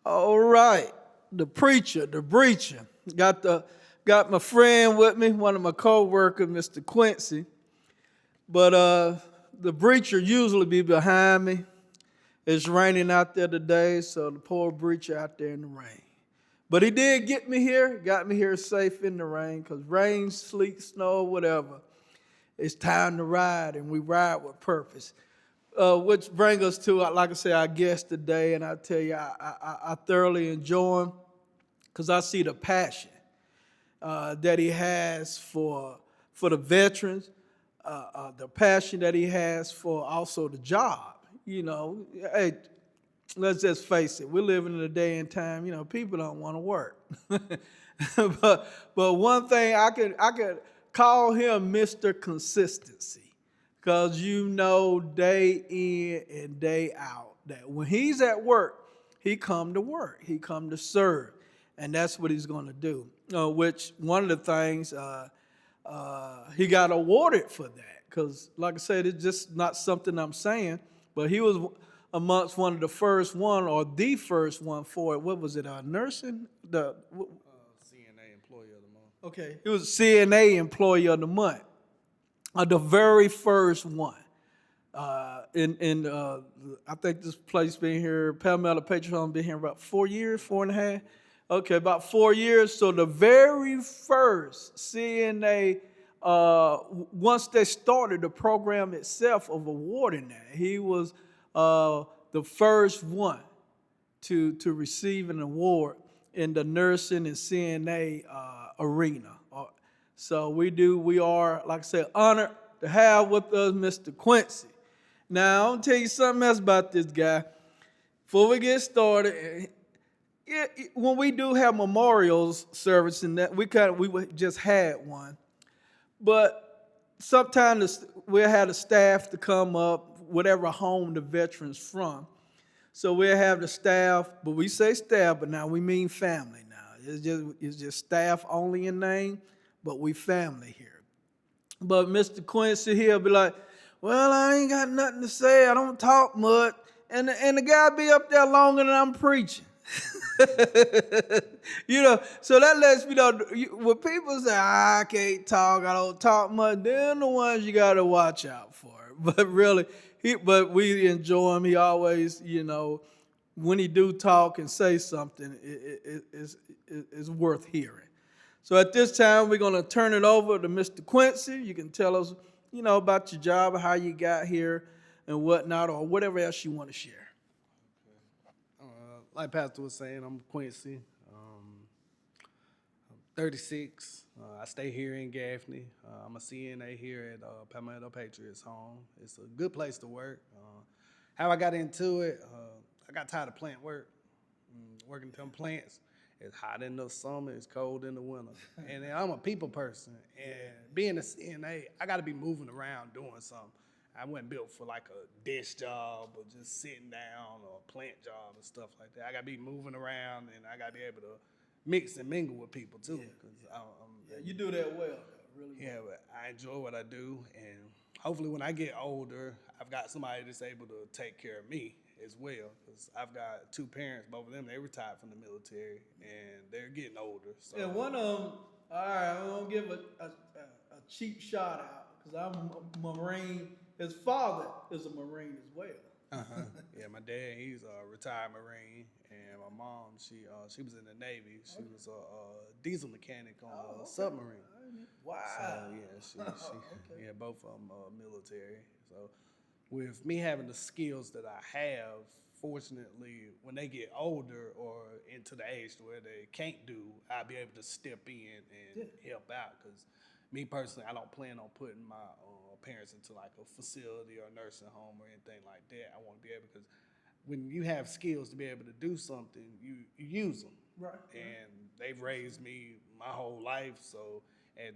All right, the preacher, the breacher. Got my friend with me, one of my co-workers, Mr. Quincy. But the breacher usually be behind me. It's raining out there today, so the poor breacher out there in the rain. But he did get me here, got me here safe in the rain, because rain, sleet, snow, whatever, it's time to ride, and we ride with purpose. Which brings us to, like I said, our guest today, and I tell you, I thoroughly enjoy him because I see the passion that he has for the veterans, the passion that he has for also the job. You know, hey, let's just face it, we're living in a day and time, people don't want to work. but one thing I could call him Mr. Consistency. Because day in and day out that when he's at work, he come to work. He come to serve. And that's what he's going to do. Which one of the things, he got awarded for that. Because like I said, it's just not something I'm saying. But he was amongst one of the first one or the first one for it. What was it, nursing? CNA Employee of the Month. Okay, he was CNA Employee of the Month. The very first one. I think this place been here, Palmetto Patriot been here about 4 years, 4.5. Okay, about 4 years. So the very first CNA, once they started the program itself of awarding that, he was the first one to receive an award in the nursing and CNA arena. So we are, like I said, honored to have with us Mr. Quincy. Now, I'm going to tell you something else about this guy. Before we get started, when we do have memorials service, and that we just had one, but sometimes we'll have the staff to come up, whatever home the veteran's from. So we'll have the staff, but we say staff, but now we mean family now. It's just staff only in name. But we family here. But Mr. Quincy here be like, well, I ain't got nothing to say. I don't talk much. And the guy be up there longer than I'm preaching. So that lets me know, when people say, I can't talk, I don't talk much, they're the ones you got to watch out for. But really, but we enjoy him. He always, when he do talk and say something, it's worth hearing. So at this time, we're going to turn it over to Mr. Quincy. You can tell us, about your job, how you got here, and whatnot, or whatever else you want to share. Okay. Like Pastor was saying, I'm Quincy. I'm 36. I stay here in Gaffney. I'm a CNA here at Palmetto Patriots Home. It's a good place to work. How I got into it, I got tired of plant work, working them plants. It's hot in the summer, it's cold in the winter. And I'm a people person. And being a CNA, I got to be moving around doing something. I wasn't built for like a desk job or just sitting down or a plant job and stuff like that. I got to be moving around and I got to be able to mix and mingle with people too. You do that well, really well. Yeah, but I enjoy what I do. And hopefully when I get older, I've got somebody that's able to take care of me as well, because I've got two parents, both of them, they retired from the military, and they're getting older. So. And one of them, all right, I'm going to give a cheap shout out, because I'm a Marine. His father is a Marine as well. Yeah, my dad, he's a retired Marine, and my mom, she was in the Navy. She was a diesel mechanic on a submarine. Wow. So, yeah, okay. Yeah, both of them military. So with me having the skills that I have, fortunately, when they get older or into the age where they can't do, I'll be able to step in and help out. Because me personally, I don't plan on putting my parents into like a facility or a nursing home or anything like that. I want to be able, because when you have skills to be able to do something, you use them. Right. And they've raised me my whole life. So at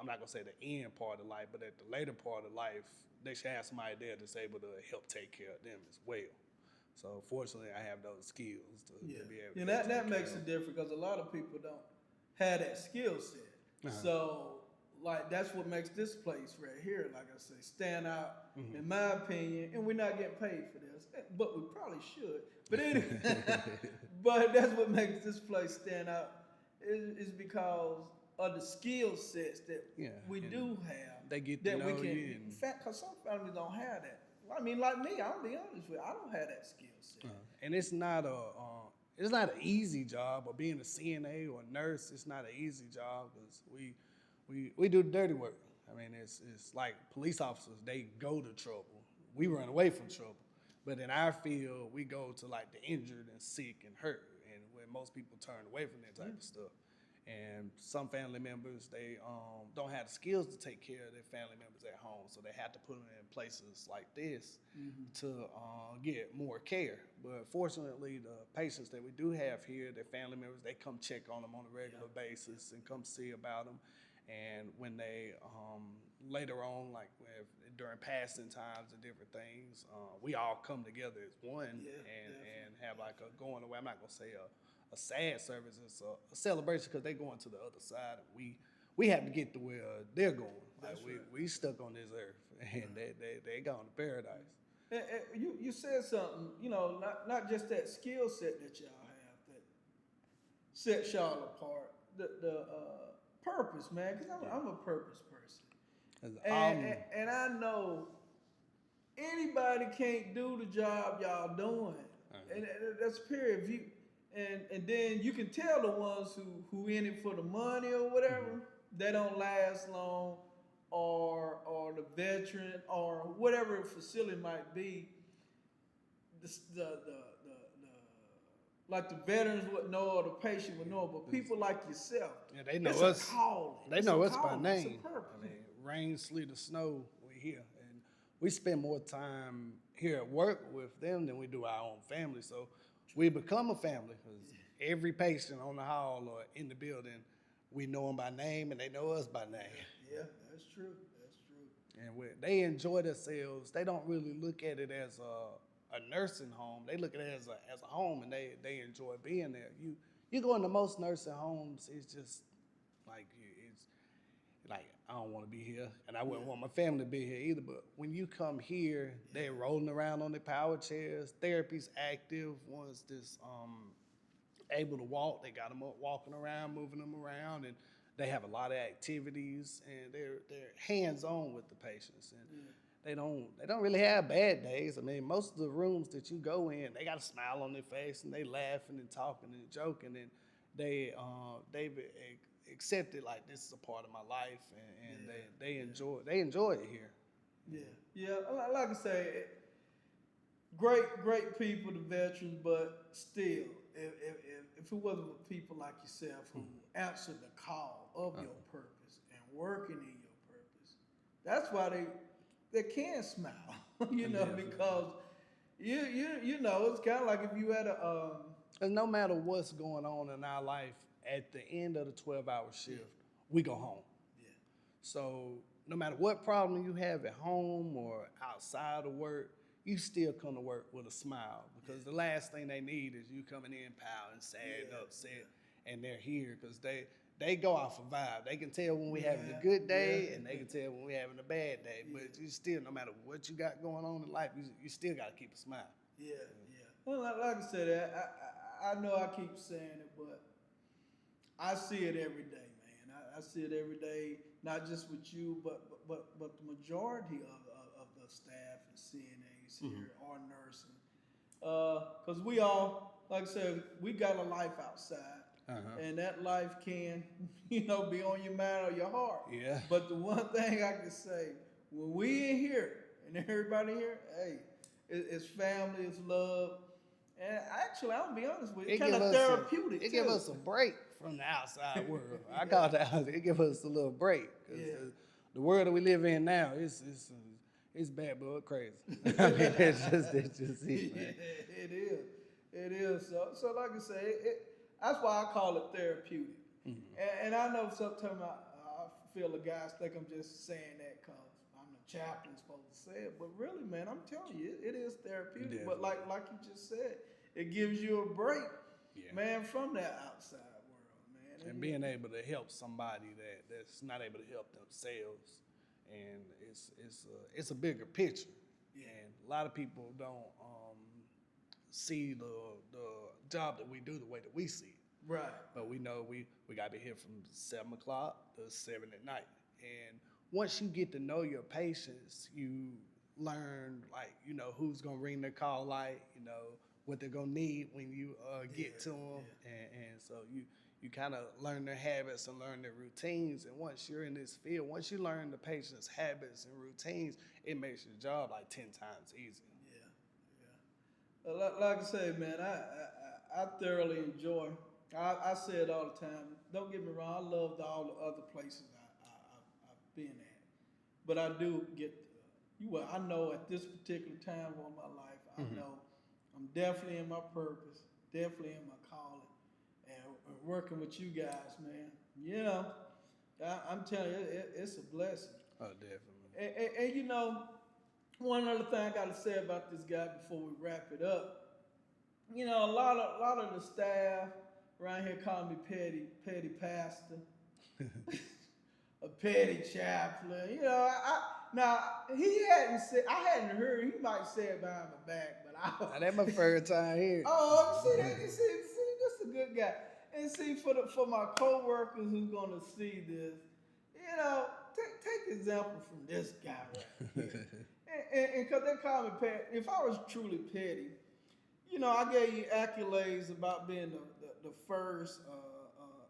I'm not going to say the end part of life, but at the later part of life, they should have somebody there that's able to help take care of them as well. So fortunately, I have those skills to be able to. And that makes a difference, because a lot of people don't have that skill set. So like that's what makes this place right here, like I say, stand out in my opinion. And we're not getting paid for this, but we probably should. But anyway, But that's what makes this place stand out is because of the skill sets that we and do have. they get to that we know can. you. In fact, because some families don't have that. I mean, like me, I'll be honest with you, I don't have that skill set. And it's not an easy job. Or being a CNA or a nurse, it's not an easy job because we do the dirty work. I mean, it's like police officers. They go to trouble. We run away from trouble. But in our field, we go to like the injured and sick and hurt, and where most people turn away from that type of stuff. And some family members, they don't have the skills to take care of their family members at home, so they have to put them in places like this to get more care. But fortunately, the patients that we do have here, their family members, they come check on them on a regular basis and come see about them. And when they later on, like during passing times and different things, we all come together as one and have like a going away. I'm not gonna say a sad service. It's a celebration because they're going to the other side. And we have to get to where they're going. Like we stuck on this earth, and they gone to paradise. And you said something, not just that skill set that y'all have that sets y'all apart. The purpose, man, because I'm a purpose person, and I know anybody can't do the job y'all doing, and that's period view. And then you can tell the ones who in it for the money or whatever, they don't last long, or the veteran or whatever facility might be. The like the veterans would know or the patient would know, but people like yourself, they know it's us. A calling. They know us by It's name. a purpose. I mean, rain, sleet, or snow, we're here, and we spend more time here at work with them than we do our own family. So we become a family because every patient on the hall or in the building, we know them by name and they know us by name. Yeah, that's true. That's true. And they enjoy themselves. They don't really look at it as a nursing home. They look at it as a home, and they enjoy being there. You go into most nursing homes, it's just like I don't want to be here, and I wouldn't want my family to be here either. But when you come here, they're rolling around on their power chairs. Therapy's active. One's just able to walk. They got them up walking around, moving them around, and they have a lot of activities, and they're hands-on with the patients, and they don't really have bad days. I mean, most of the rooms that you go in, they got a smile on their face, and they laughing and talking and joking, and they've accepted like this is a part of my life, and they enjoy it here. Yeah. Like I say, great people, the veterans, but still, if it wasn't for people like yourself who answered the call of your purpose and working in your purpose, that's why they can smile, because you know it's kind of like if you had And no matter what's going on in our life, at the end of the 12-hour shift, we go home. Yeah. So no matter what problem you have at home or outside of work, you still come to work with a smile, because the last thing they need is you coming in pouting, sad, upset, and they're here because they go off a vibe. They can tell when we having a good day, and they can tell when we having a bad day. But you still, no matter what you got going on in life, you still got to keep a smile. Yeah. Well, like I said, I know I keep saying it, but I see it every day, man. I see it every day, not just with you, but the majority of the staff and CNAs here are nursing. Because we all, like I said, we got a life outside. And that life can, be on your mind or your heart. Yeah. But the one thing I can say, when we in here, and everybody here, hey, it's family, it's love. And actually, I'll be honest with you, it's kind of therapeutic. It gives us a break from the outside world. I call it out. It gives us a little break. The world that we live in now, it's bad, but crazy. I mean, it's just it, man. It is. So like I say, that's why I call it therapeutic. And I know sometimes I feel the guys think I'm just saying that because I'm the chaplain supposed to say it, but really, man, I'm telling you, it is therapeutic. But like you just said, it gives you a break, man, from that outside world, man. And being able to help somebody that's not able to help themselves, and it's a bigger picture. And a lot of people don't see the job that we do the way that we see it. Right. But we know we got to be here from 7 o'clock to 7 at night. And once you get to know your patients, you learn, like, you know, who's going to ring their call light, you know, what they're going to need when you get to them. Yeah. And so you kind of learn their habits and learn their routines. And once you're in this field, once you learn the patient's habits and routines, it makes your job like 10 times easier. Yeah. Like I say, man, I thoroughly enjoy. I say it all the time. Don't get me wrong. I loved all the other places I've been at, but I do get. Well, I know at this particular time of my life, I know I'm definitely in my purpose, definitely in my calling, and working with you guys, man. You know, I'm telling you, it's a blessing. Oh, definitely. And you know, one other thing I got to say about this guy before we wrap it up. You know, a lot of the staff around here call me petty pastor, a petty chaplain. You know, now he hadn't said, I hadn't heard. He might say it behind my back, but That's my first time here. Oh, see that? See, this is a good guy. And see, for my coworkers who's gonna see this, you know, take example from this guy right here. And because they call me petty. If I was truly petty, you know, I gave you accolades about being the first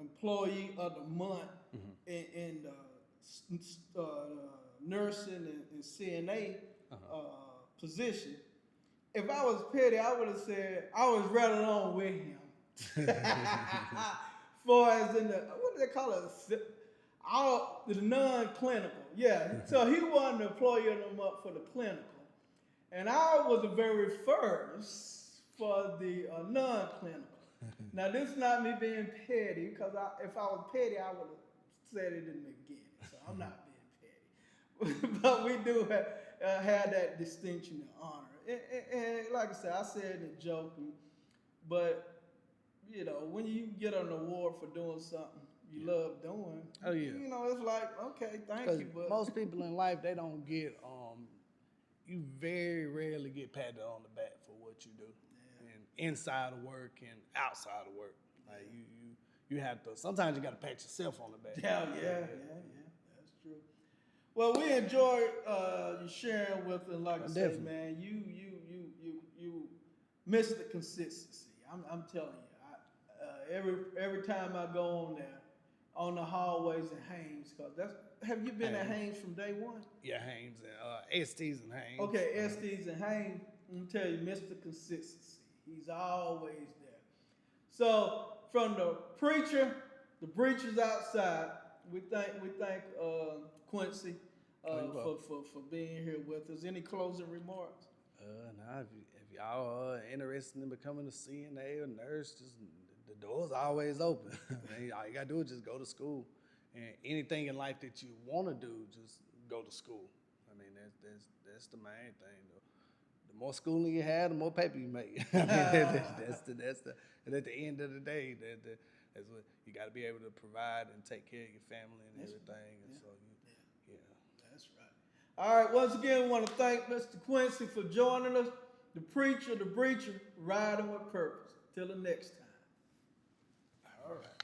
employee of the month in nursing and CNA position. If I was petty, I would have said I was right along with him. For as in what do they call it? The non-clinical. Yeah. So he wasn't the employee of the month for the clinical. And I was the very first for the non-clinical. Now, this is not me being petty, because if I was petty, I would have said it in the beginning. So I'm not being petty. But we do have that distinction and honor. And like I said, I said it joking, but, you know, when you get an award for doing something you love doing, oh yeah, you know, it's like, okay, thank you. But most people in life, they don't get, you very rarely get patted on the back for what you do, and inside of work and outside of work. Like you have to. Sometimes you got to pat yourself on the back. Yeah, that's true. Well, we enjoy you sharing with us. Like I say, man, you miss the consistency. I'm telling you. Every time I go on there, on the hallways in Haynes, have you been at Haynes from day one? Yeah, Haynes and STs and Haynes. Okay, STs and Haynes. I'm gonna tell you, Mr. Consistency. He's always there. So from the preacher, the preachers outside, we thank Quincy for being here with us. Any closing remarks? Nah, if y'all are interested in becoming a CNA or nurse, just the door's always open. All you gotta do is just go to school, and anything in life that you want to do, just go to school. I mean, that's the main thing. The more schooling you have, the more paper you make. I mean, and at the end of the day, that's what you got to be able to provide and take care of your family and everything. And so, that's right. All right. Once again, we want to thank Mr. Quincy for joining us. The preacher, the breacher, riding with purpose. Till the next time. all right.